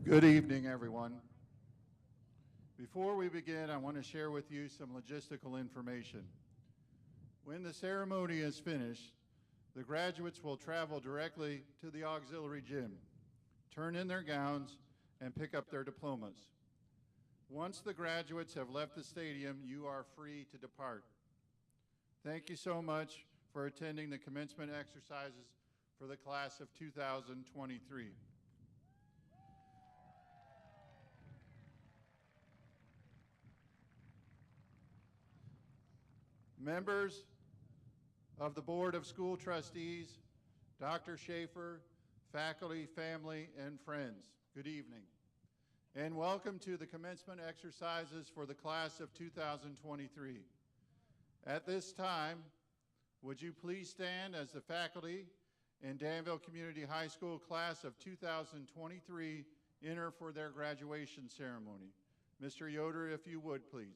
Good evening, everyone. Before we begin, I want to share with you some logistical information. When the ceremony is finished, the graduates will travel directly to the auxiliary gym, turn in their gowns, and pick up their diplomas. Once the graduates have left the stadium, you are free to depart. Thank you so much for attending the commencement exercises for the class of 2023. Members of the Board of School Trustees, Dr. Schaefer, faculty, family, and friends, good evening. And welcome to the commencement exercises for the class of 2023. At this time, would you please stand as the faculty in Danville Community High School class of 2023 enter for their graduation ceremony. Mr. Yoder, if you would, please.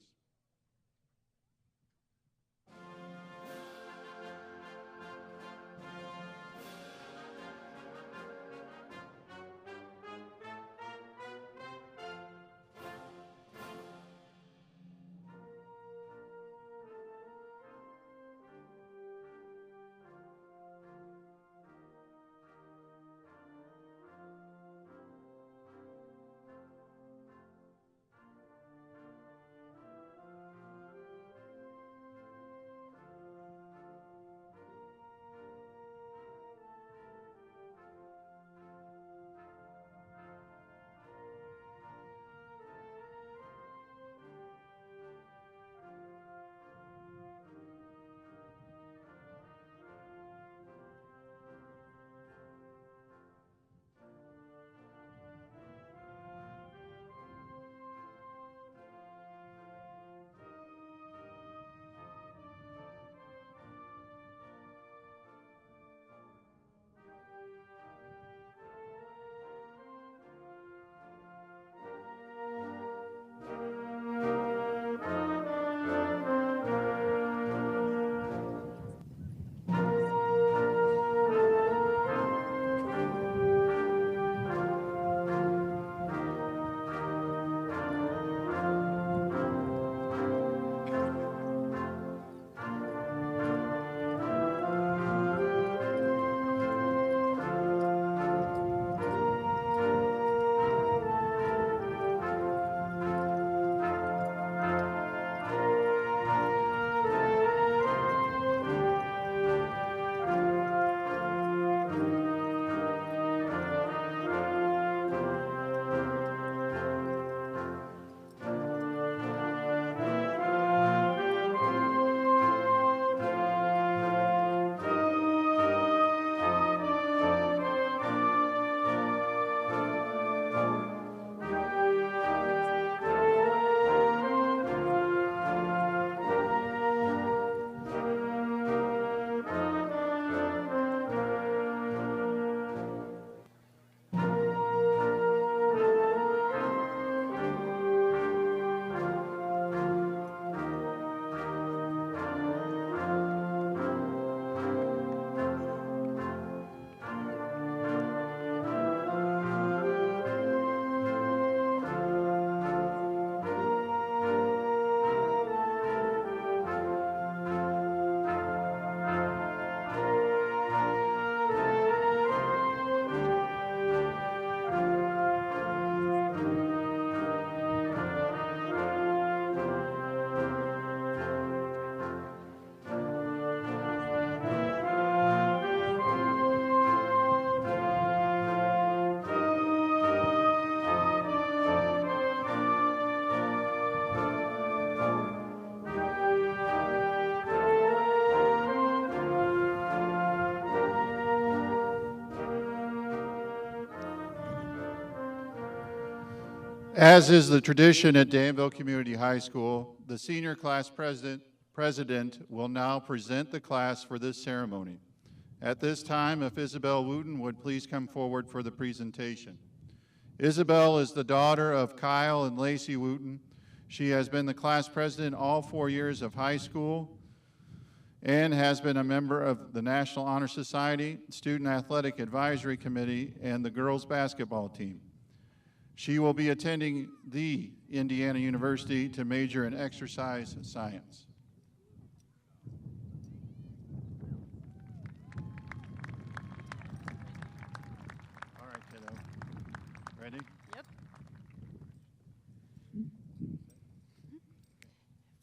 As is the tradition at Danville Community High School, the senior class president will now present the class for this ceremony. At this time, if Isabel Wooten would please come forward for the presentation. Isabel is the daughter of Kyle and Lacey Wooten. She has been the class president all 4 years of high school and has been a member of the National Honor Society, Student Athletic Advisory Committee, and the girls basketball team. She will be attending the Indiana University to major in exercise science. All right, kiddo. Ready? Yep.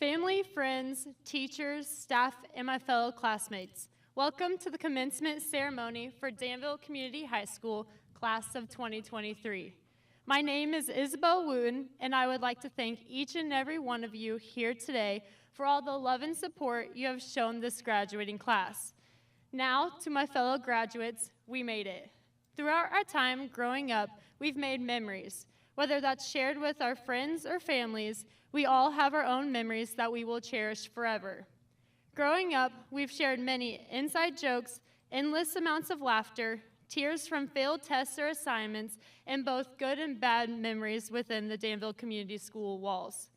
Family, friends, teachers, staff, and my fellow classmates, welcome to the commencement ceremony for Danville Community High School, class of 2023. My name is Isabel Wooten, and I would like to thank each and every one of you here today for all the love and support you have shown this graduating class. Now, to my fellow graduates, we made it. Throughout our time growing up, we've made memories. Whether that's shared with our friends or families, we all have our own memories that we will cherish forever. Growing up, we've shared many inside jokes, endless amounts of laughter, tears from failed tests or assignments, and both good and bad memories within the Danville Community School walls.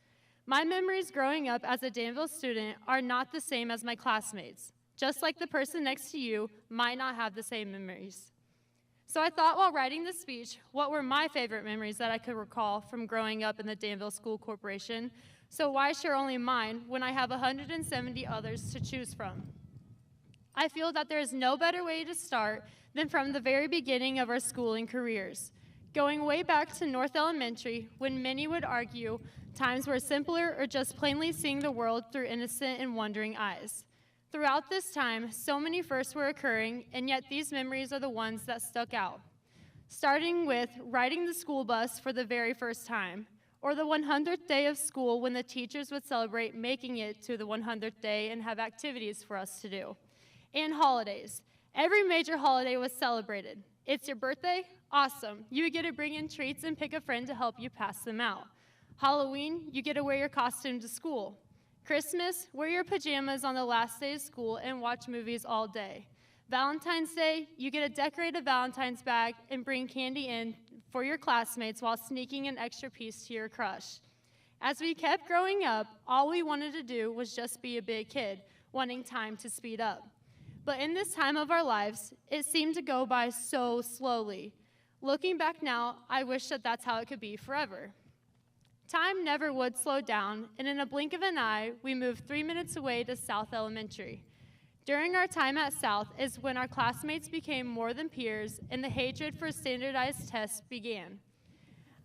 My memories growing up as a Danville student are not the same as my classmates, just like the person next to you might not have the same memories. So I thought while writing this speech, what were my favorite memories that I could recall from growing up in the Danville School Corporation? So why share only mine when I have 170 others to choose from? I feel that there is no better way to start than from the very beginning of our schooling careers. Going way back to North Elementary, when many would argue times were simpler or just plainly seeing the world through innocent and wondering eyes. Throughout this time, so many firsts were occurring, and yet these memories are the ones that stuck out. Starting with riding the school bus for the very first time, or the 100th day of school when the teachers would celebrate making it to the 100th day and have activities for us to do. And holidays. Every major holiday was celebrated. It's your birthday? Awesome. You get to bring in treats and pick a friend to help you pass them out. Halloween, you get to wear your costume to school. Christmas, wear your pajamas on the last day of school and watch movies all day. Valentine's Day, you get a decorated Valentine's bag and bring candy in for your classmates while sneaking an extra piece to your crush. As we kept growing up, all we wanted to do was just be a big kid, wanting time to speed up. But in this time of our lives, it seemed to go by so slowly. Looking back now, I wish that that's how it could be forever. Time never would slow down, and in a blink of an eye, we moved 3 minutes away to South Elementary. During our time at South is when our classmates became more than peers, and the hatred for standardized tests began.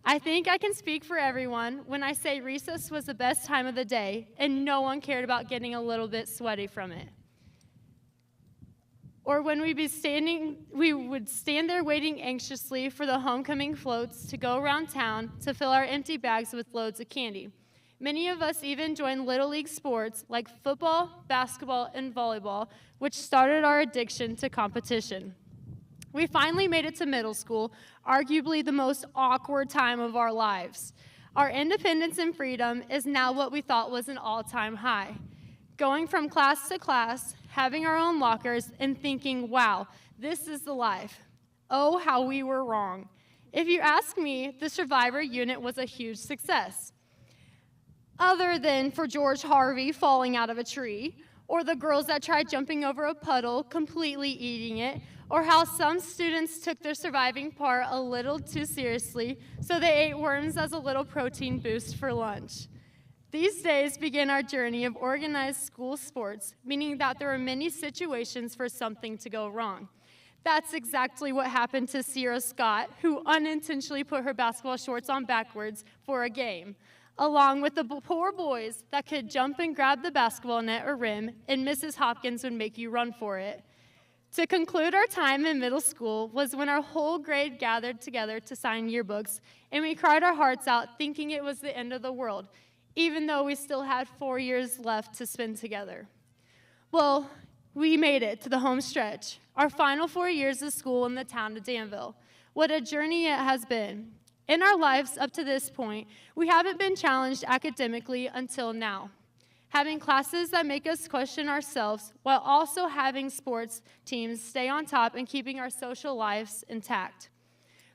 I think I can speak for everyone when I say recess was the best time of the day, and no one cared about getting a little bit sweaty from it. Or when we would stand there waiting anxiously for the homecoming floats to go around town to fill our empty bags with loads of candy. Many of us even joined Little League sports like football, basketball, and volleyball, which started our addiction to competition. We finally made it to middle school, arguably the most awkward time of our lives. Our independence and freedom is now what we thought was an all-time high. Going from class to class, having our own lockers, and thinking, wow, this is the life. Oh, how we were wrong. If you ask me, the Survivor unit was a huge success. Other than for George Harvey falling out of a tree, or the girls that tried jumping over a puddle, completely eating it, or how some students took their surviving part a little too seriously, so they ate worms as a little protein boost for lunch. These days begin our journey of organized school sports, meaning that there are many situations for something to go wrong. That's exactly what happened to Sierra Scott, who unintentionally put her basketball shorts on backwards for a game, along with the poor boys that could jump and grab the basketball net or rim, and Mrs. Hopkins would make you run for it. To conclude our time in middle school was when our whole grade gathered together to sign yearbooks, and we cried our hearts out thinking it was the end of the world, even though we still had 4 years left to spend together. Well, we made it to the home stretch, our final 4 years of school in the town of Danville. What a journey it has been. In our lives up to this point, we haven't been challenged academically until now. Having classes that make us question ourselves while also having sports teams stay on top and keeping our social lives intact.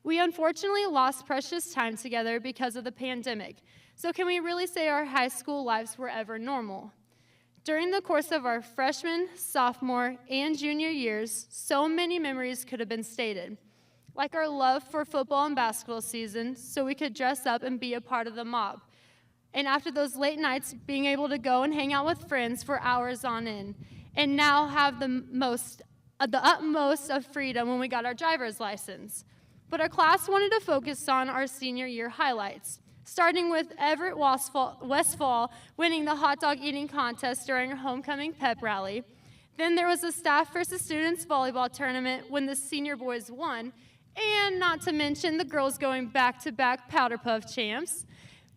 We unfortunately lost precious time together because of the pandemic. So can we really say our high school lives were ever normal? During the course of our freshman, sophomore, and junior years, so many memories could have been stated. like our love for football and basketball season, so we could dress up and be a part of the mob. And after those late nights, being able to go and hang out with friends for hours on end, and now have the utmost of freedom when we got our driver's license. But our class wanted to focus on our senior year highlights, starting with Everett Westfall winning the hot dog eating contest during our homecoming pep rally. Then there was a staff versus students volleyball tournament when the senior boys won, and not to mention the girls going back-to-back Powder Puff champs.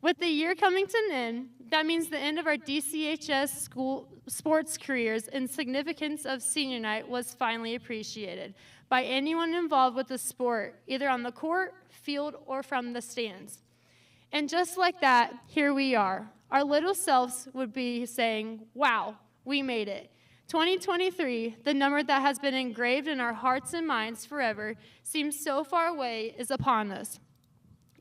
With the year coming to an end, that means the end of our DCHS school sports careers, and significance of senior night was finally appreciated by anyone involved with the sport, either on the court, field, or from the stands. And just like that, here we are. Our little selves would be saying, wow, we made it. 2023, the number that has been engraved in our hearts and minds forever, seems so far away, is upon us.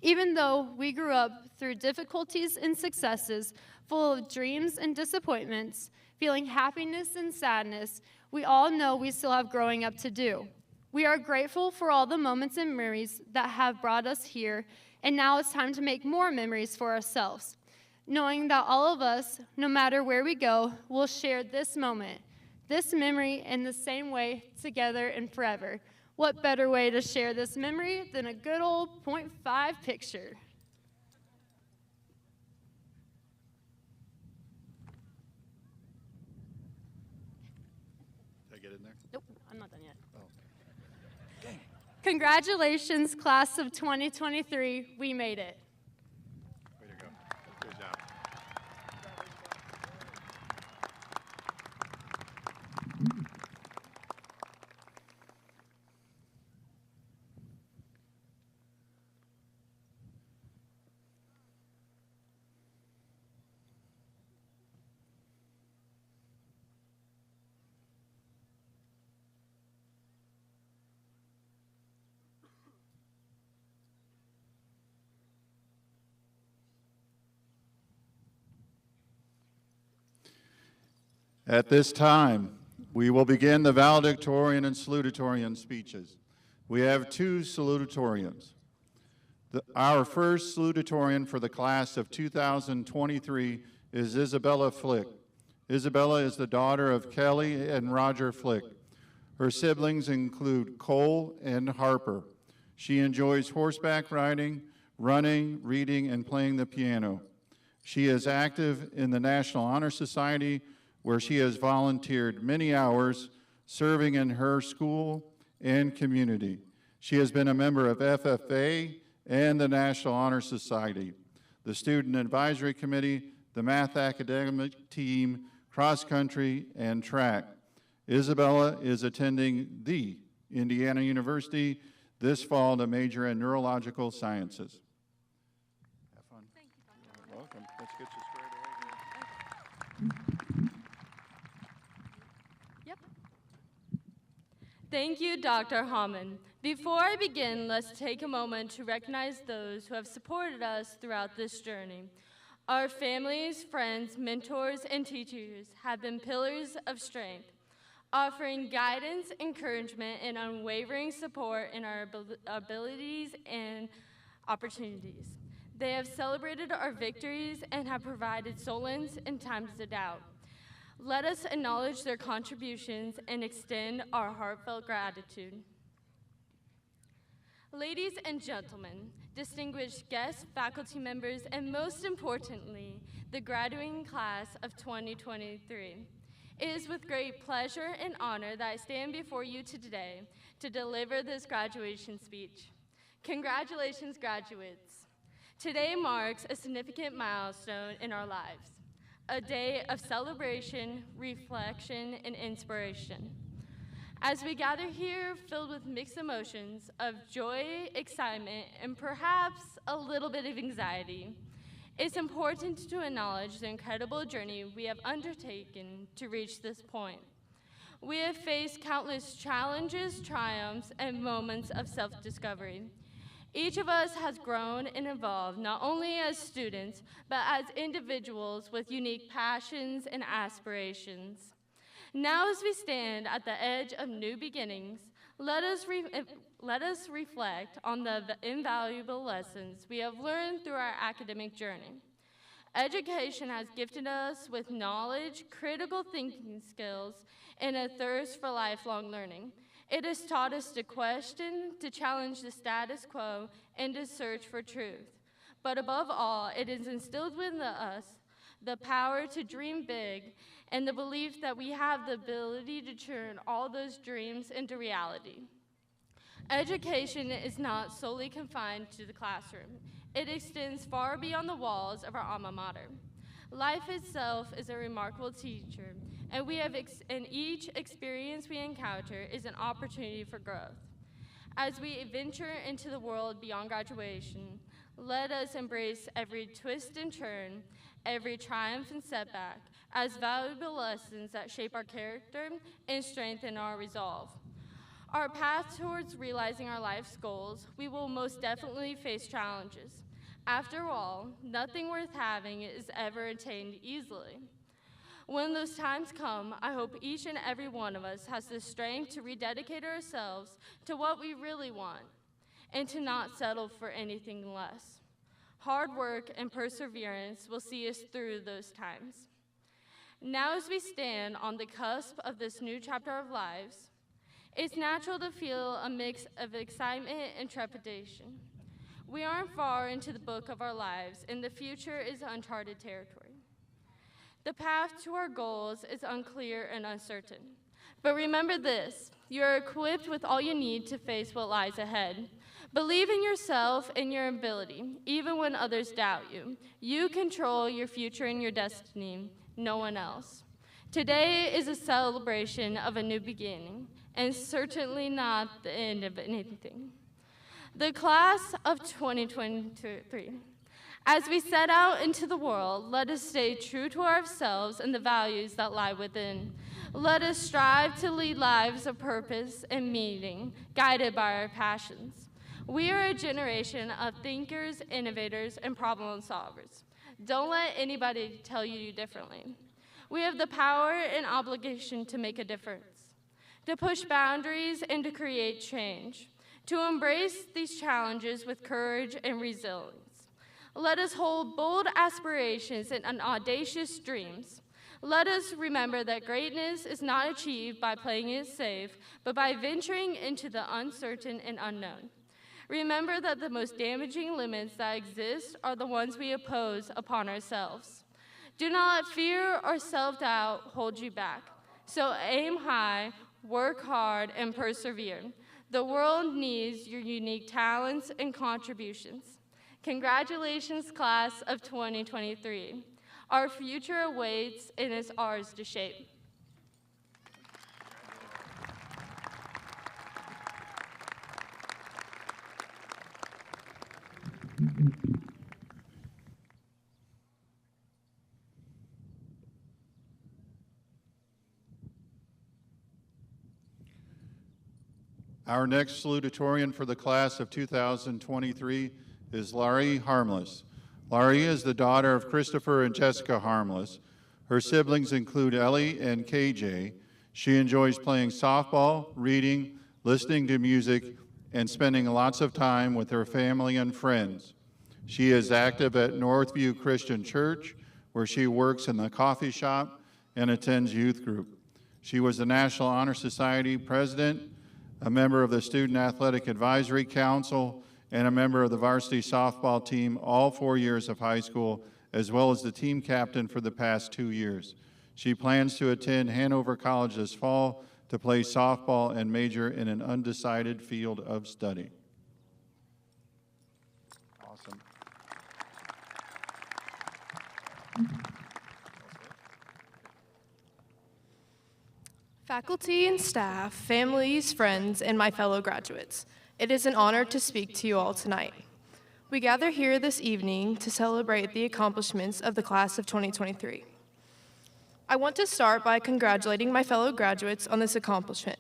Even though we grew up through difficulties and successes, full of dreams and disappointments, feeling happiness and sadness, we all know we still have growing up to do. We are grateful for all the moments and memories that have brought us here, and now it's time to make more memories for ourselves, knowing that all of us, no matter where we go, will share this moment, this memory in the same way together and forever. What better way to share this memory than a good old .5 picture? Did I get in there? Nope, I'm not done yet. Oh. Dang. Congratulations, class of 2023. We made it. Way to go. Good job. At this time, we will begin the valedictorian and salutatorian speeches. We have two salutatorians. Our first salutatorian for the class of 2023 is Isabella Flick. Isabella is the daughter of Kelly and Roger Flick. Her siblings include Cole and Harper. She enjoys horseback riding, running, reading, and playing the piano. She is active in the National Honor Society, where she has volunteered many hours serving in her school and community. She has been a member of FFA and the National Honor Society, the Student Advisory Committee, the Math Academic Team, cross country, and track. Isabella is attending the Indiana University this fall to major in neurological sciences. Have fun. Thank you, Dr. You're welcome. Let's get you squared away here. Yep. Thank you, Dr. Hammond. Before I begin, let's take a moment to recognize those who have supported us throughout this journey. Our families, friends, mentors, and teachers have been pillars of strength, offering guidance, encouragement, and unwavering support in our abilities and opportunities. They have celebrated our victories and have provided solace in times of doubt. Let us acknowledge their contributions and extend our heartfelt gratitude. Ladies and gentlemen, distinguished guests, faculty members, and most importantly, the graduating class of 2023. It is with great pleasure and honor that I stand before you today to deliver this graduation speech. Congratulations, graduates. Today marks a significant milestone in our lives, a day of celebration, reflection, and inspiration. As we gather here filled with mixed emotions of joy, excitement, and perhaps a little bit of anxiety, it's important to acknowledge the incredible journey we have undertaken to reach this point. We have faced countless challenges, triumphs, and moments of self-discovery. Each of us has grown and evolved, not only as students, but as individuals with unique passions and aspirations. Now, as we stand at the edge of new beginnings, Let us reflect on the invaluable lessons we have learned through our academic journey. Education has gifted us with knowledge, critical thinking skills, and a thirst for lifelong learning. It has taught us to question, to challenge the status quo, and to search for truth. But above all, it has instilled within us the power to dream big and the belief that we have the ability to turn all those dreams into reality. Education is not solely confined to the classroom. It extends far beyond the walls of our alma mater. Life itself is a remarkable teacher, and each experience we encounter is an opportunity for growth. As we venture into the world beyond graduation, let us embrace every twist and turn, every triumph and setback, as valuable lessons that shape our character and strengthen our resolve. Our path towards realizing our life's goals, we will most definitely face challenges. After all, nothing worth having is ever attained easily. When those times come, I hope each and every one of us has the strength to rededicate ourselves to what we really want and to not settle for anything less. Hard work and perseverance will see us through those times. Now, as we stand on the cusp of this new chapter of lives, it's natural to feel a mix of excitement and trepidation. We aren't far into the book of our lives, and the future is uncharted territory. The path to our goals is unclear and uncertain. But remember this, you are equipped with all you need to face what lies ahead. Believe in yourself and your ability, even when others doubt you. You control your future and your destiny, no one else. Today is a celebration of a new beginning, and certainly not the end of anything. The class of 2023. As we set out into the world, let us stay true to ourselves and the values that lie within. Let us strive to lead lives of purpose and meaning, guided by our passions. We are a generation of thinkers, innovators, and problem solvers. Don't let anybody tell you differently. We have the power and obligation to make a difference, to push boundaries and to create change, to embrace these challenges with courage and resilience. Let us hold bold aspirations and audacious dreams. Let us remember that greatness is not achieved by playing it safe, but by venturing into the uncertain and unknown. Remember that the most damaging limits that exist are the ones we impose upon ourselves. Do not let fear or self-doubt hold you back. So aim high, work hard, and persevere. The world needs your unique talents and contributions. Congratulations, class of 2023. Our future awaits and is ours to shape. Our next salutatorian for the class of 2023 is Laurie Harmless. Laurie is the daughter of Christopher and Jessica Harmless. Her siblings include Ellie and KJ. She enjoys playing softball, reading, listening to music, and spending lots of time with her family and friends. She is active at Northview Christian Church, where she works in the coffee shop and attends youth group. She was the National Honor Society president, a member of the Student Athletic Advisory Council, and a member of the varsity softball team all 4 years of high school, as well as the team captain for the past 2 years. She plans to attend Hanover College this fall to play softball and major in an undecided field of study. Awesome. Faculty and staff, families, friends, and my fellow graduates, it is an honor to speak to you all tonight. We gather here this evening to celebrate the accomplishments of the class of 2023. I want to start by congratulating my fellow graduates on this accomplishment.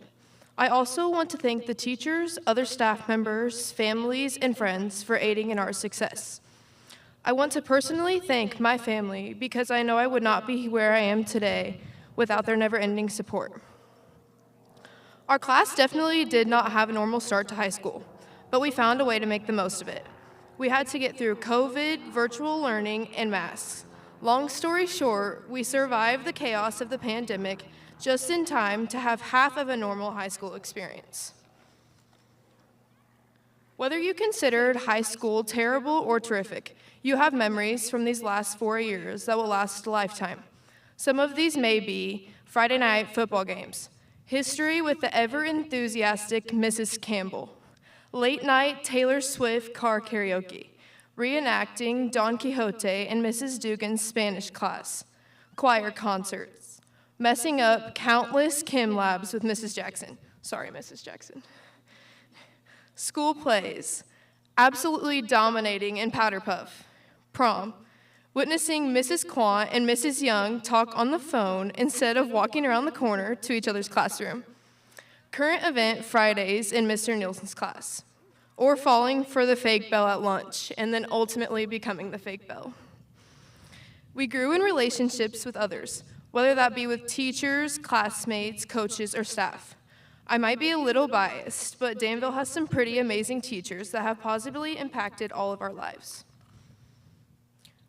I also want to thank the teachers, other staff members, families, and friends for aiding in our success. I want to personally thank my family because I know I would not be where I am today without their never-ending support. Our class definitely did not have a normal start to high school, but we found a way to make the most of it. We had to get through COVID, virtual learning, and masks. Long story short, we survived the chaos of the pandemic just in time to have half of a normal high school experience. Whether you considered high school terrible or terrific, you have memories from these last 4 years that will last a lifetime. Some of these may be Friday night football games, history with the ever-enthusiastic Mrs. Campbell, late night Taylor Swift car karaoke, reenacting Don Quixote in Mrs. Dugan's Spanish class, choir concerts, messing up countless chem labs with Mrs. Jackson. Sorry, Mrs. Jackson. School plays, absolutely dominating in Powder Puff, prom, witnessing Mrs. Quant and Mrs. Young talk on the phone instead of walking around the corner to each other's classroom, current event Fridays in Mr. Nielsen's class, or falling for the fake bell at lunch and then ultimately becoming the fake bell. We grew in relationships with others, whether that be with teachers, classmates, coaches, or staff. I might be a little biased, but Danville has some pretty amazing teachers that have positively impacted all of our lives.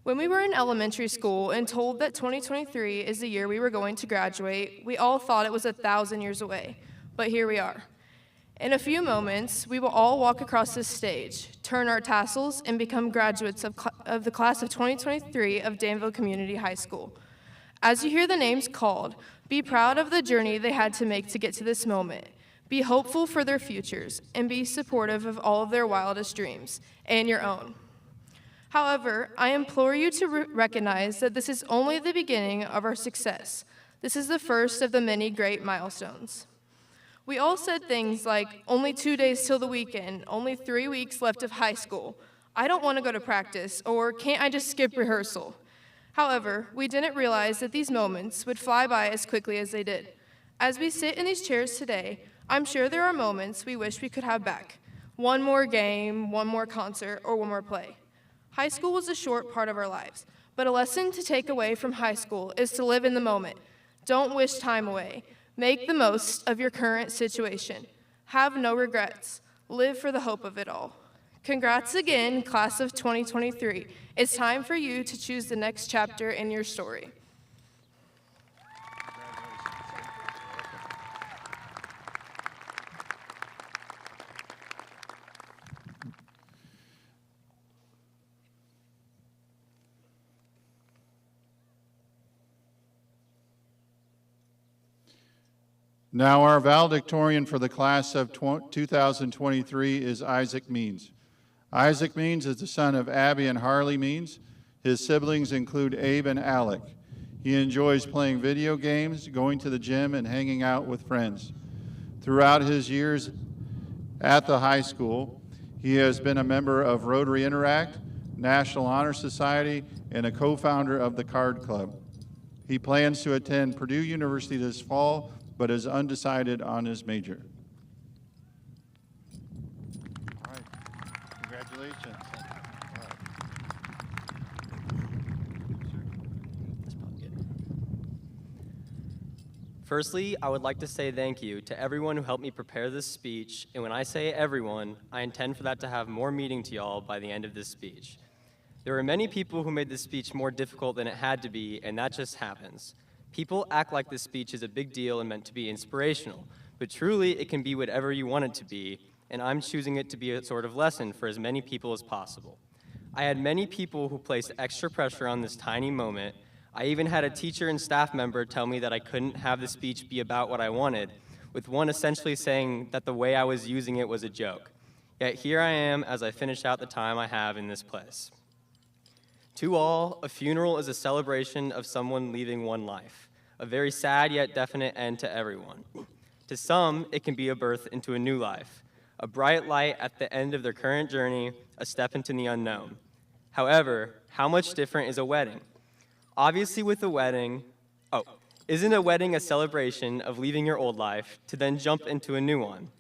When we were in elementary school and told that 2023 is the year we were going to graduate, we all thought it was 1,000 years away, but here we are. In a few moments, we will all walk across this stage, turn our tassels, and become graduates of the class of 2023 of Danville Community High School. As you hear the names called, be proud of the journey they had to make to get to this moment. Be hopeful for their futures, and be supportive of all of their wildest dreams, and your own. However, I implore you to recognize that this is only the beginning of our success. This is the first of the many great milestones. We all said things like, only 2 days till the weekend, only 3 weeks left of high school, I don't want to go to practice, or can't I just skip rehearsal? However, we didn't realize that these moments would fly by as quickly as they did. As we sit in these chairs today, I'm sure there are moments we wish we could have back. One more game, one more concert, or one more play. High school was a short part of our lives, but a lesson to take away from high school is to live in the moment. Don't wish time away. Make the most of your current situation. Have no regrets. Live for the hope of it all. Congrats again, class of 2023. It's time for you to choose the next chapter in your story. Now our valedictorian for the class of 2023 is Isaac Means. Isaac Means is the son of Abby and Harley Means. His siblings include Abe and Alec. He enjoys playing video games, going to the gym, and hanging out with friends. Throughout his years at the high school, he has been a member of Rotary Interact, National Honor Society, and a co-founder of the Card Club. He plans to attend Purdue University this fall, but is undecided on his major. All right, congratulations. Firstly, I would like to say thank you to everyone who helped me prepare this speech, and when I say everyone, I intend for that to have more meaning to y'all by the end of this speech. There were many people who made this speech more difficult than it had to be, and that just happens. People act like this speech is a big deal and meant to be inspirational, but truly it can be whatever you want it to be, and I'm choosing it to be a sort of lesson for as many people as possible. I had many people who placed extra pressure on this tiny moment. I even had a teacher and staff member tell me that I couldn't have the speech be about what I wanted, with one essentially saying that the way I was using it was a joke. Yet here I am as I finish out the time I have in this place. To all, a funeral is a celebration of someone leaving one life, a very sad yet definite end to everyone. To some, it can be a birth into a new life, a bright light at the end of their current journey, a step into the unknown. However, how much different is a wedding? Obviously with a wedding, isn't a wedding a celebration of leaving your old life to then jump into a new one?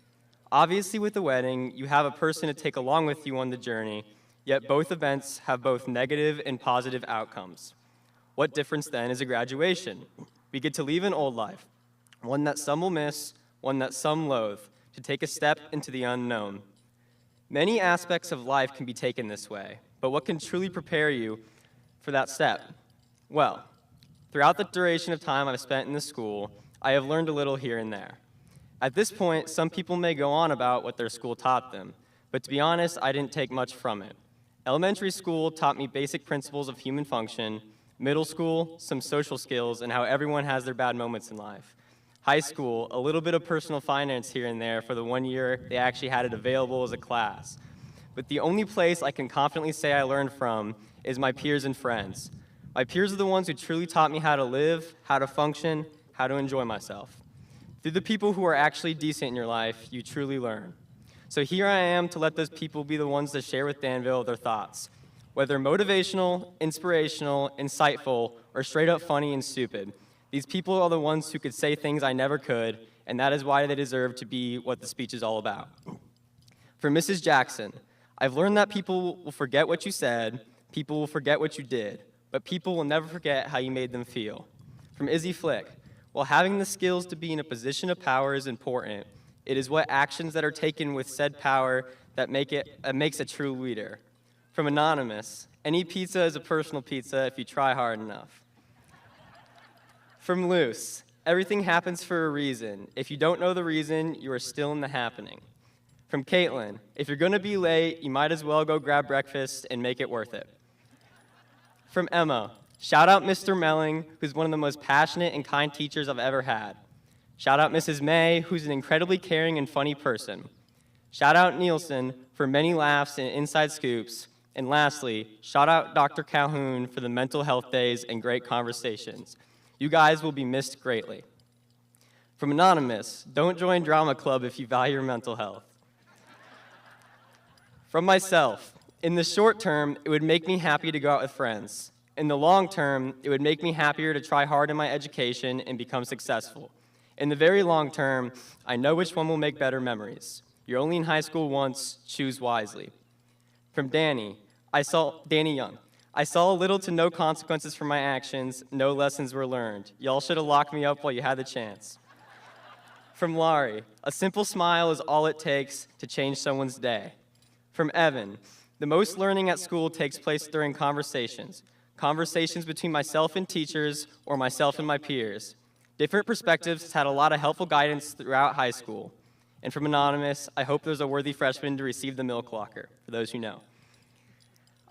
Obviously with a wedding, you have a person to take along with you on the journey, yet both events have both negative and positive outcomes. What difference then is a graduation? We get to leave an old life, one that some will miss, one that some loathe, to take a step into the unknown. Many aspects of life can be taken this way, but what can truly prepare you for that step? Well, throughout the duration of time I've spent in this school, I have learned a little here and there. At this point, some people may go on about what their school taught them, but to be honest, I didn't take much from it. Elementary school taught me basic principles of human function. Middle school, some social skills and how everyone has their bad moments in life. High school, a little bit of personal finance here and there for the 1 year they actually had it available as a class. But the only place I can confidently say I learned from is my peers and friends. My peers are the ones who truly taught me how to live, how to function, how to enjoy myself. Through the people who are actually decent in your life, you truly learn. So here I am to let those people be the ones to share with Danville their thoughts. Whether motivational, inspirational, insightful, or straight up funny and stupid, these people are the ones who could say things I never could, and that is why they deserve to be what the speech is all about. For Mrs. Jackson, I've learned that people will forget what you said, people will forget what you did, but people will never forget how you made them feel. From Izzy Flick, while having the skills to be in a position of power is important, it is what actions that are taken with said power that makes a true leader. From Anonymous, any pizza is a personal pizza if you try hard enough. From Luce, everything happens for a reason. If you don't know the reason, you are still in the happening. From Caitlin, if you're gonna be late, you might as well go grab breakfast and make it worth it. From Emma, shout out Mr. Melling, who's one of the most passionate and kind teachers I've ever had. Shout out Mrs. May, who's an incredibly caring and funny person. Shout out Nielsen for many laughs and inside scoops. And lastly, shout out Dr. Calhoun for the mental health days and great conversations. You guys will be missed greatly. From Anonymous, don't join drama club if you value your mental health. From myself, in the short term, it would make me happy to go out with friends. In the long term, it would make me happier to try hard in my education and become successful. In the very long term, I know which one will make better memories. You're only in high school once, choose wisely. From Danny Young, I saw little to no consequences for my actions, no lessons were learned. Y'all should have locked me up while you had the chance. From Laurie, a simple smile is all it takes to change someone's day. From Evan, the most learning at school takes place during conversations between myself and teachers or myself and my peers. Different perspectives had a lot of helpful guidance throughout high school. And from Anonymous, I hope there's a worthy freshman to receive the milk locker, for those who know.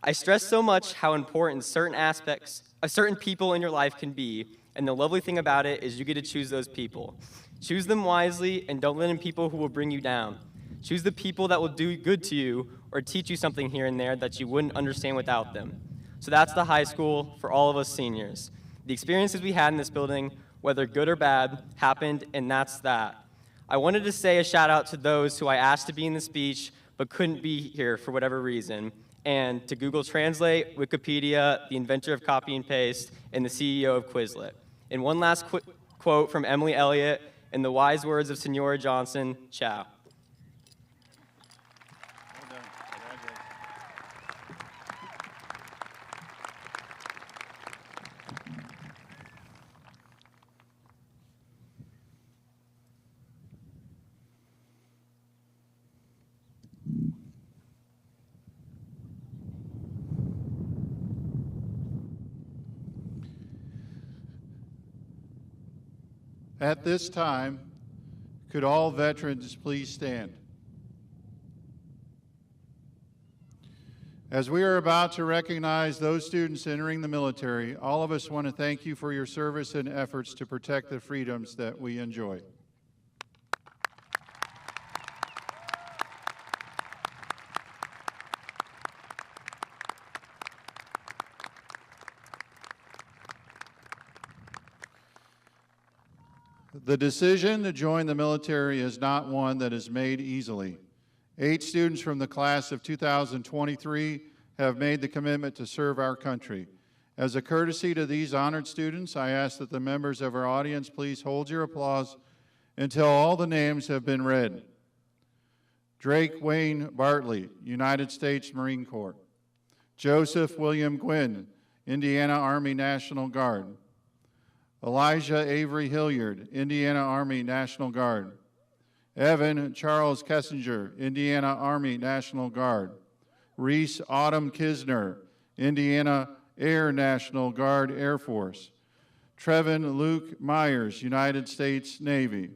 I stress so much how important certain people in your life can be, and the lovely thing about it is you get to choose those people. Choose them wisely and don't let in people who will bring you down. Choose the people that will do good to you or teach you something here and there that you wouldn't understand without them. So that's the high school for all of us seniors. The experiences we had in this building, whether good or bad, happened, and that's that. I wanted to say a shout out to those who I asked to be in the speech but couldn't be here for whatever reason, and to Google Translate, Wikipedia, the inventor of copy and paste, and the CEO of Quizlet. And one last quote from Emily Elliott in the wise words of Senora Johnson, ciao. At this time, could all veterans please stand? As we are about to recognize those students entering the military, all of us want to thank you for your service and efforts to protect the freedoms that we enjoy. The decision to join the military is not one that is made easily. 8 students from the class of 2023 have made the commitment to serve our country. As a courtesy to these honored students, I ask that the members of our audience please hold your applause until all the names have been read. Drake Wayne Bartley, United States Marine Corps. Joseph William Gwynn, Indiana Army National Guard. Elijah Avery Hilliard, Indiana Army National Guard. Evan Charles Kessinger, Indiana Army National Guard. Reese Autumn Kisner, Indiana Air National Guard Air Force. Trevin Luke Myers, United States Navy.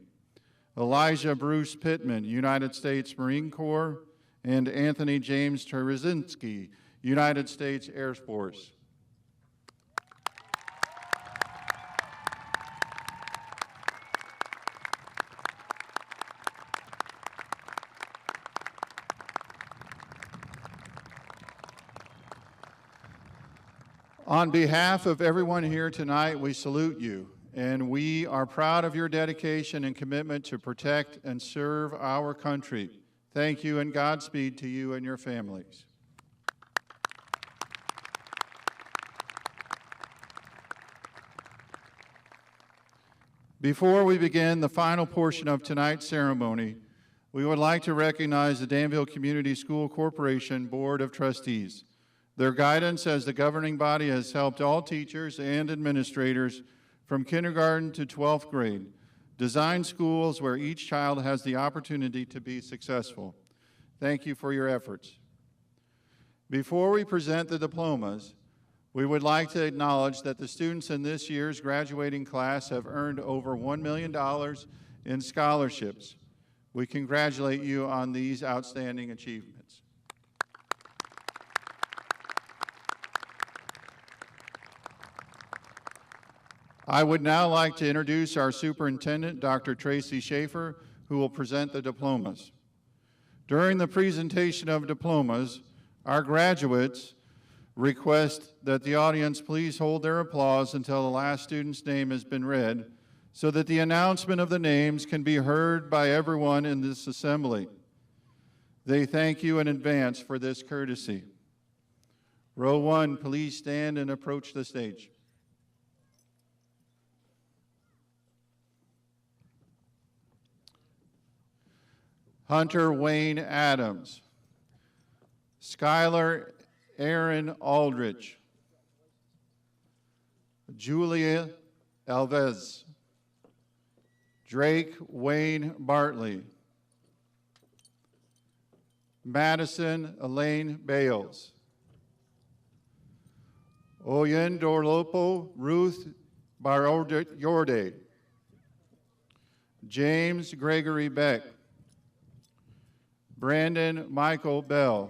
Elijah Bruce Pittman, United States Marine Corps. And Anthony James Terezinski, United States Air Force. On behalf of everyone here tonight, we salute you, and we are proud of your dedication and commitment to protect and serve our country. Thank you, and Godspeed to you and your families. Before we begin the final portion of tonight's ceremony, we would like to recognize the Danville Community School Corporation Board of Trustees. Their guidance as the governing body has helped all teachers and administrators from kindergarten to 12th grade design schools where each child has the opportunity to be successful. Thank you for your efforts. Before we present the diplomas, we would like to acknowledge that the students in this year's graduating class have earned over $1 million in scholarships. We congratulate you on these outstanding achievements. I would now like to introduce our superintendent, Dr. Tracy Schaefer, who will present the diplomas. During the presentation of diplomas, our graduates request that the audience please hold their applause until the last student's name has been read, so that the announcement of the names can be heard by everyone in this assembly. They thank you in advance for this courtesy. Row 1, please stand and approach the stage. Hunter Wayne Adams. Skylar Aaron Aldrich. Julia Alves. Drake Wayne Bartley. Madison Elaine Bales. Oyendorlopo Ruth Barorde. James Gregory Beck. Brandon Michael Bell.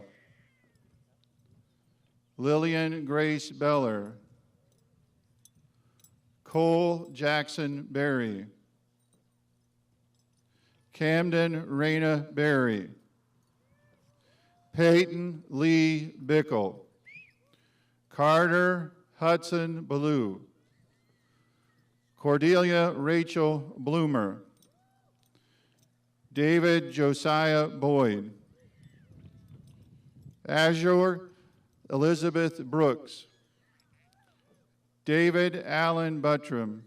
Lillian Grace Beller. Cole Jackson Berry. Camden Raina Berry. Peyton Lee Bickle. Carter Hudson Ballou. Cordelia Rachel Bloomer. David Josiah Boyd. Azure Elizabeth Brooks. David Allen Buttram.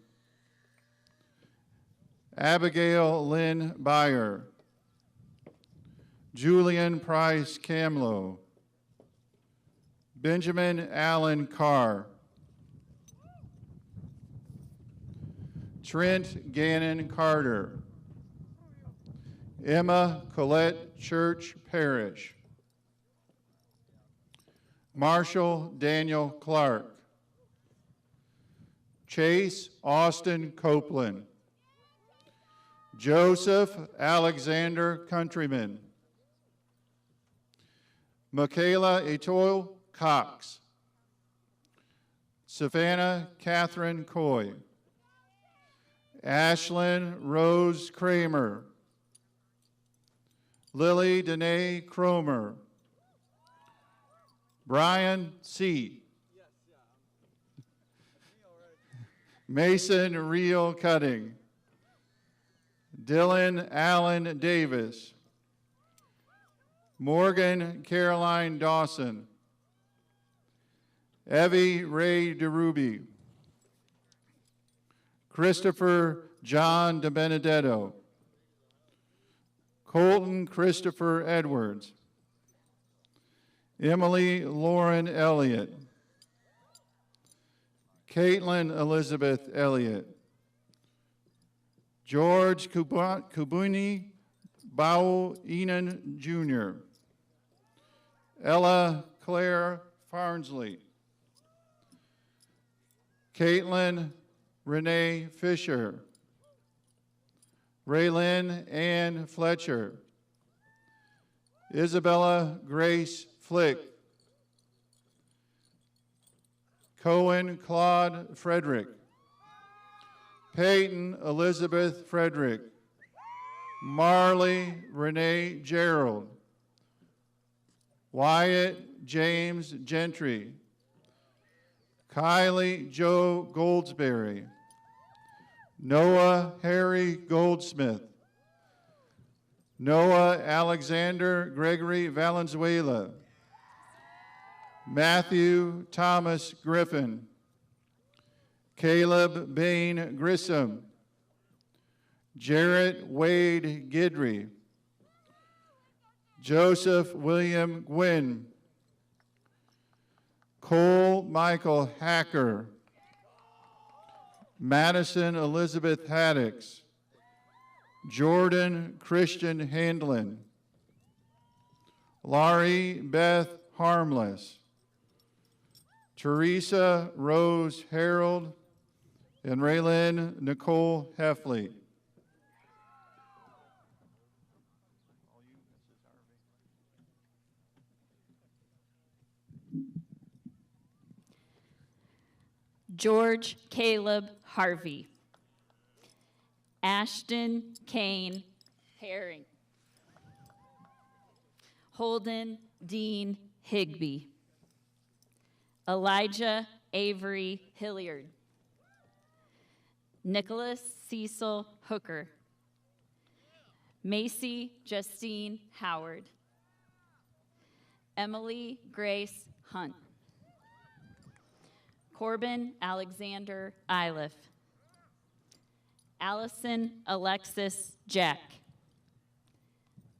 Abigail Lynn Byer. Julian Price Camlow. Benjamin Allen Carr. Trent Gannon Carter. Emma Colette Church Parrish. Marshall Daniel Clark. Chase Austin Copeland. Joseph Alexander Countryman. Michaela Etoile Cox. Savannah Catherine Coy. Ashlyn Rose Kramer. Lily Danae Cromer. Brian C. Mason Reel Cutting. Dylan Allen Davis. Morgan Caroline Dawson. Evie Ray DeRuby. Christopher John DeBenedetto. Colton Christopher Edwards. Emily Lauren Elliott. Caitlin Elizabeth Elliott. George Kubuni Bao Enan Jr., Ella Claire Farnsley, Caitlin Renee Fisher, Raylyn Ann Fletcher, Isabella Grace Flick, Cohen Claude Frederick, Peyton Elizabeth Frederick, Marley Renee Gerald, Wyatt James Gentry, Kylie Joe Goldsberry, Noah Harry Goldsmith, Noah Alexander Gregory Valenzuela, Matthew Thomas Griffin, Caleb Bain Grissom, Jarrett Wade Gidry, Joseph William Gwynn, Cole Michael Hacker, Madison Elizabeth Haddix, Jordan Christian Handlin, Laurie Beth Harmless, Teresa Rose Harold, and Raylyn Nicole Heffley. George Caleb Harvey, Ashton Kane Herring, Holden Dean Higby, Elijah Avery Hilliard, Nicholas Cecil Hooker, Macy Justine Howard, Emily Grace Hunt, Corbin Alexander Iliff, Allison Alexis Jack,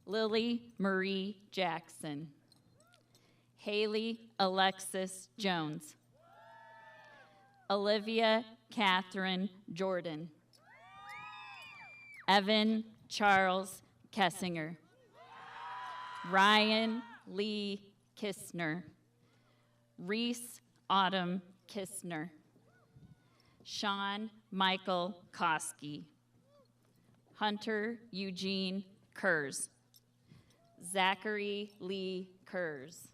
Lily Marie Jackson, Haley Alexis Jones, Olivia Catherine Jordan, Evan Charles Kessinger, Ryan Lee Kistner, Reese Autumn Kistner, Sean Michael Koski, Hunter Eugene Kurz, Zachary Lee Kurz,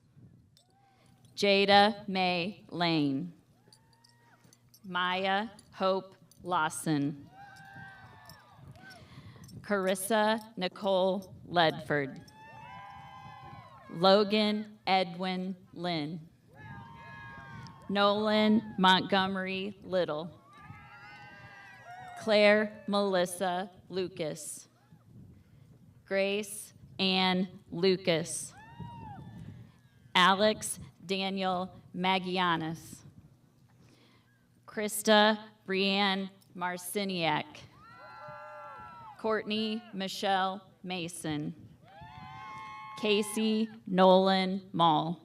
Jada May Lane, Maya Hope Lawson, Carissa Nicole Ledford, Logan Edwin Lynn, Nolan Montgomery Little, Claire Melissa Lucas, Grace Ann Lucas, Alex Daniel Magianis, Krista Brianne Marciniak, Courtney Michelle Mason, Casey Nolan Mall,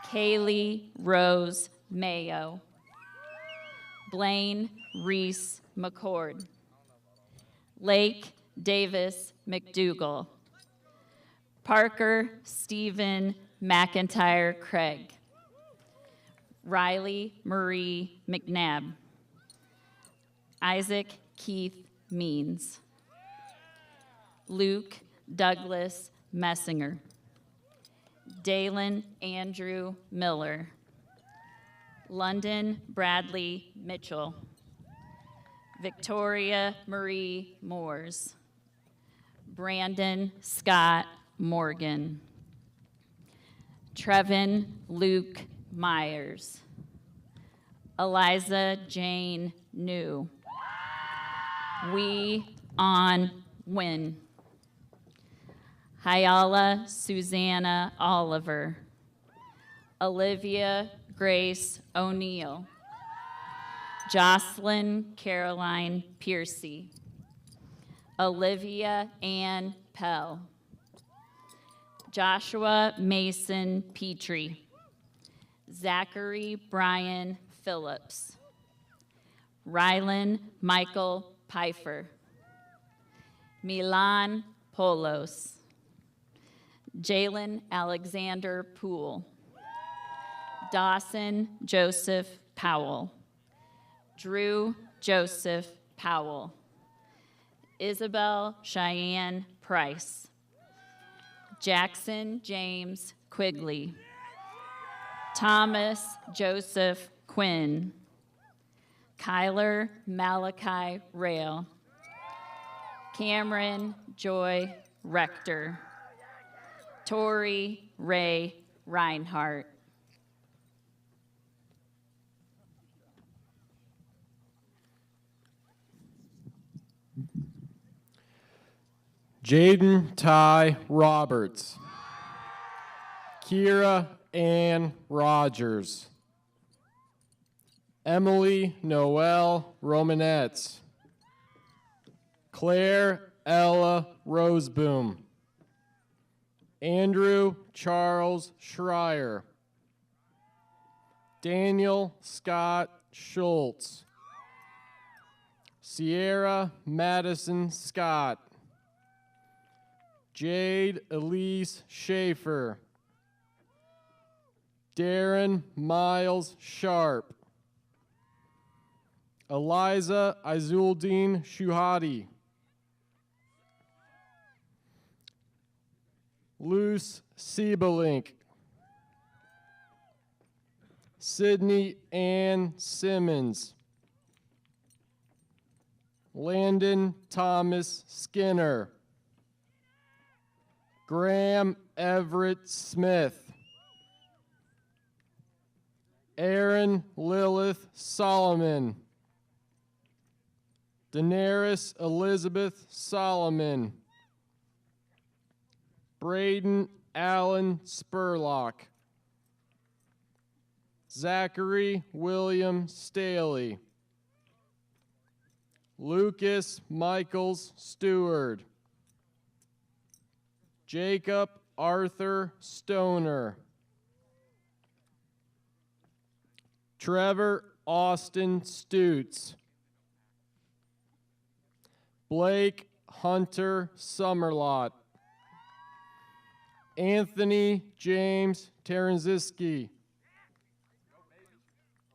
Kaylee Rose Mayo, Blaine Reese McCord, Lake Davis McDougall, Parker Stephen McIntyre Craig, Riley Marie McNabb, Isaac Keith Means, Luke Douglas Messinger, Dalen Andrew Miller, London Bradley Mitchell, Victoria Marie Moores, Brandon Scott Morgan, Trevin Luke Myers, Eliza Jane New, Wee On Win, Hyala Susanna Oliver, Olivia Grace O'Neill, Jocelyn Caroline Piercy, Olivia Ann Pell, Joshua Mason Petrie, Zachary Brian Phillips, Rylan Michael Pfeiffer, Milan Polos. Jalen Alexander Poole. Dawson Joseph Powell. Drew Joseph Powell. Isabel Cheyenne Price. Jackson James Quigley. Thomas Joseph Quinn. Kyler Malachi Rail. Cameron Joy Rector. Tori Ray Reinhardt. Jaden Ty Roberts. Kira Ann Rogers. Emily Noel Romanetz. Claire Ella Roseboom. Andrew Charles Schreier. Daniel Scott Schultz. Sierra Madison Scott. Jade Elise Schaefer. Darren Miles Sharp. Eliza Izuldin Shuhadi. Luce Siebelink. Sydney Ann Simmons. Landon Thomas Skinner. Graham Everett Smith. Aaron Lilith Solomon. Daenerys Elizabeth Solomon. Braden Allen Spurlock. Zachary William Staley. Lucas Michaels Stewart. Jacob Arthur Stoner. Trevor Austin Stutz. Blake Hunter Summerlot. Anthony James Terenziski.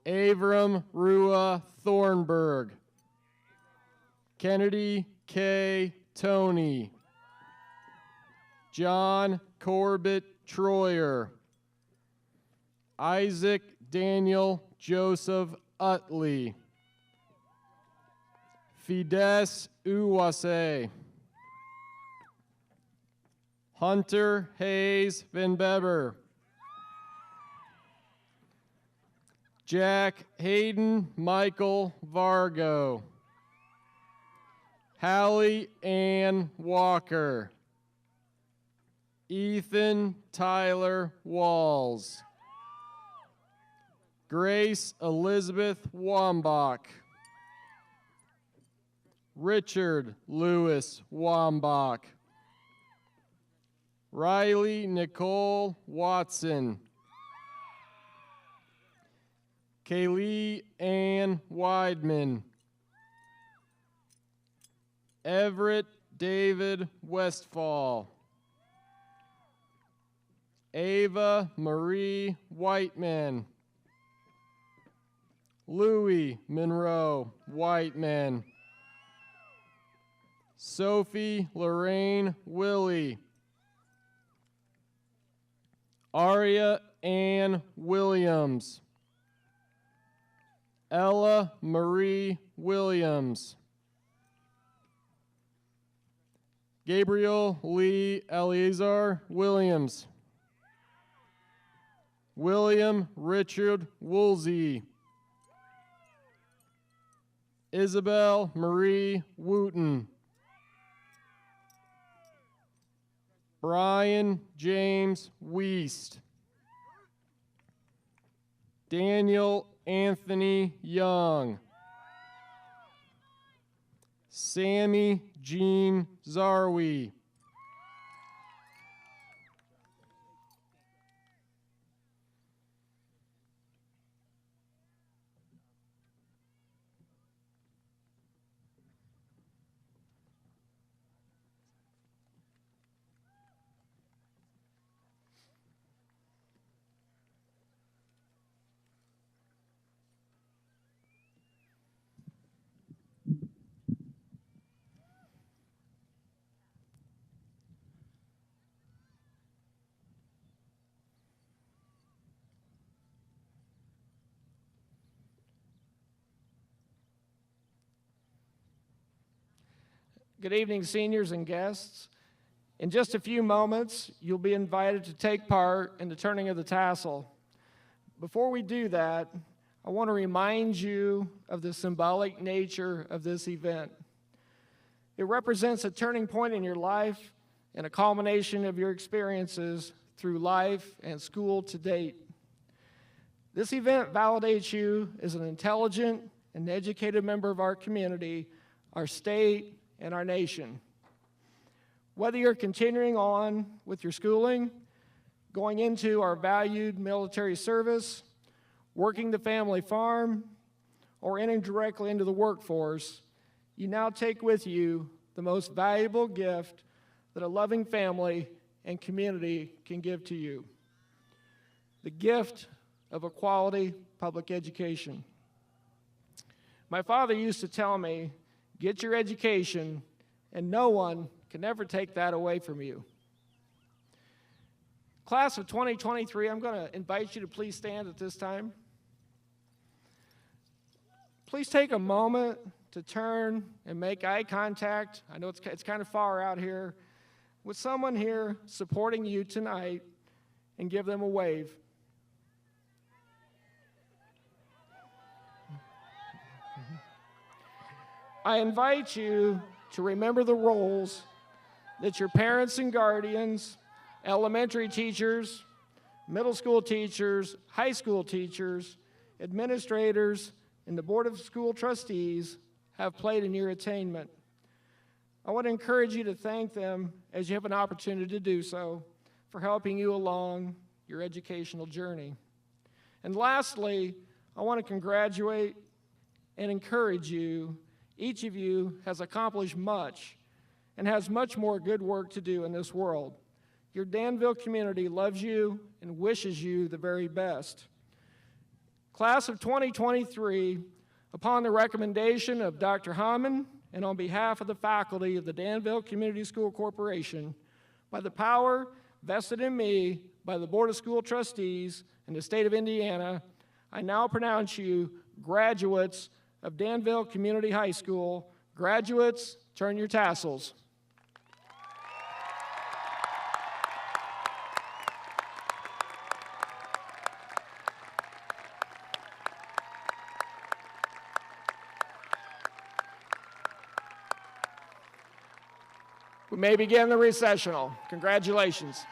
Avram Rua Thornburg. Kennedy K. Tony. John Corbett Troyer. Isaac Daniel Joseph Utley. Fides Uwase. Hunter Hayes Van Beber. Jack Hayden Michael Vargo. Hallie Ann Walker. Ethan Tyler Walls. Grace Elizabeth Wambach. Richard Lewis Wambach. Riley Nicole Watson. Kaylee Ann Weidman. Everett David Westfall. Ava Marie Whiteman. Louis Monroe Whiteman. Sophie Lorraine Willie. Aria Ann Williams. Ella Marie Williams. Gabriel Lee Eleazar Williams. William Richard Woolsey. Isabel Marie Wooten. Brian James Wiest. Daniel Anthony Young. Sammy Jean Zarwi. Good evening, seniors and guests. In just a few moments, you'll be invited to take part in the turning of the tassel. Before we do that, I want to remind you of the symbolic nature of this event. It represents a turning point in your life and a culmination of your experiences through life and school to date. This event validates you as an intelligent and educated member of our community, our state, and our nation. Whether you're continuing on with your schooling, going into our valued military service, working the family farm, or entering directly into the workforce, you now take with you the most valuable gift that a loving family and community can give to you: the gift of a quality public education. My father used to tell me, get your education, and no one can ever take that away from you. Class of 2023, I'm going to invite you to please stand at this time. Please take a moment to turn and make eye contact. I know it's kind of far out here, with someone here supporting you tonight, and give them a wave. I invite you to remember the roles that your parents and guardians, elementary teachers, middle school teachers, high school teachers, administrators, and the Board of School Trustees have played in your attainment. I want to encourage you to thank them as you have an opportunity to do so for helping you along your educational journey. And lastly, I want to congratulate and encourage you. Each of you has accomplished much and has much more good work to do in this world. Your Danville community loves you and wishes you the very best. Class of 2023, upon the recommendation of Dr. Hammond and on behalf of the faculty of the Danville Community School Corporation, by the power vested in me by the Board of School Trustees in the state of Indiana, I now pronounce you graduates of Danville Community High School. Graduates, turn your tassels. We may begin the recessional. Congratulations.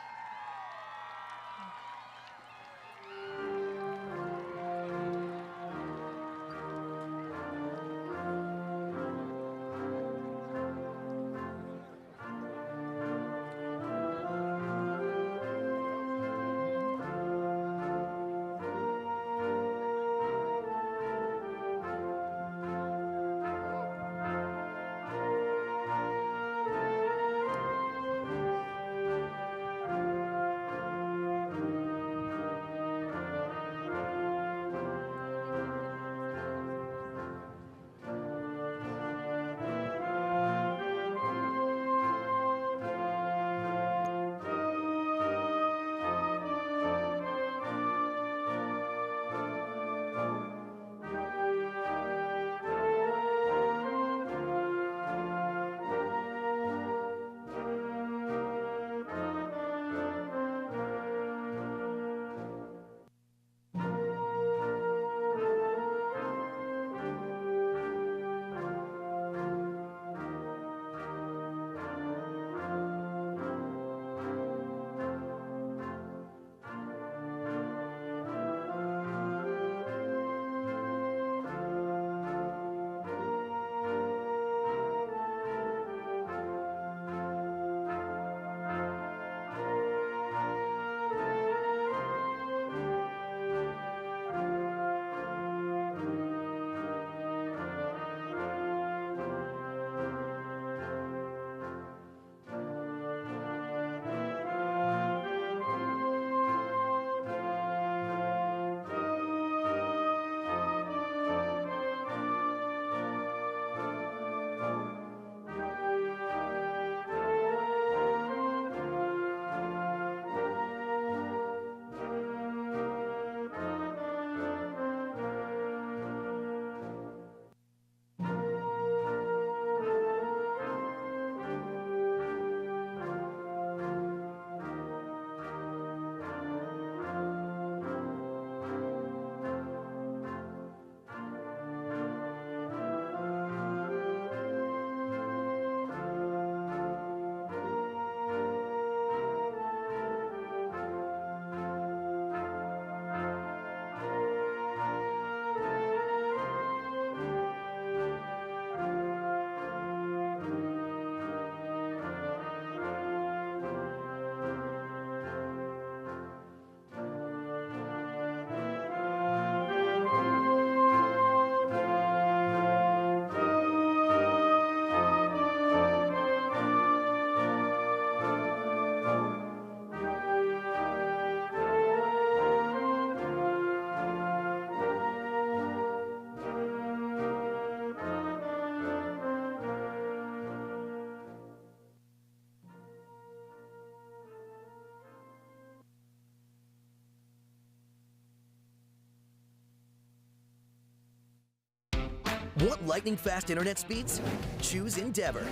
Want lightning-fast internet speeds? Choose Endeavor.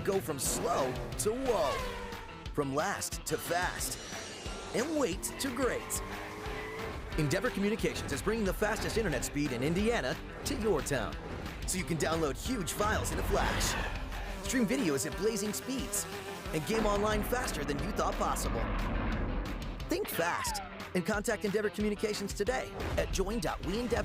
Go from slow to whoa. From last to fast. And wait to great. Endeavor Communications is bringing the fastest internet speed in Indiana to your town, so you can download huge files in a flash, stream videos at blazing speeds, and game online faster than you thought possible. Think fast and contact Endeavor Communications today at join.weendeavor.com.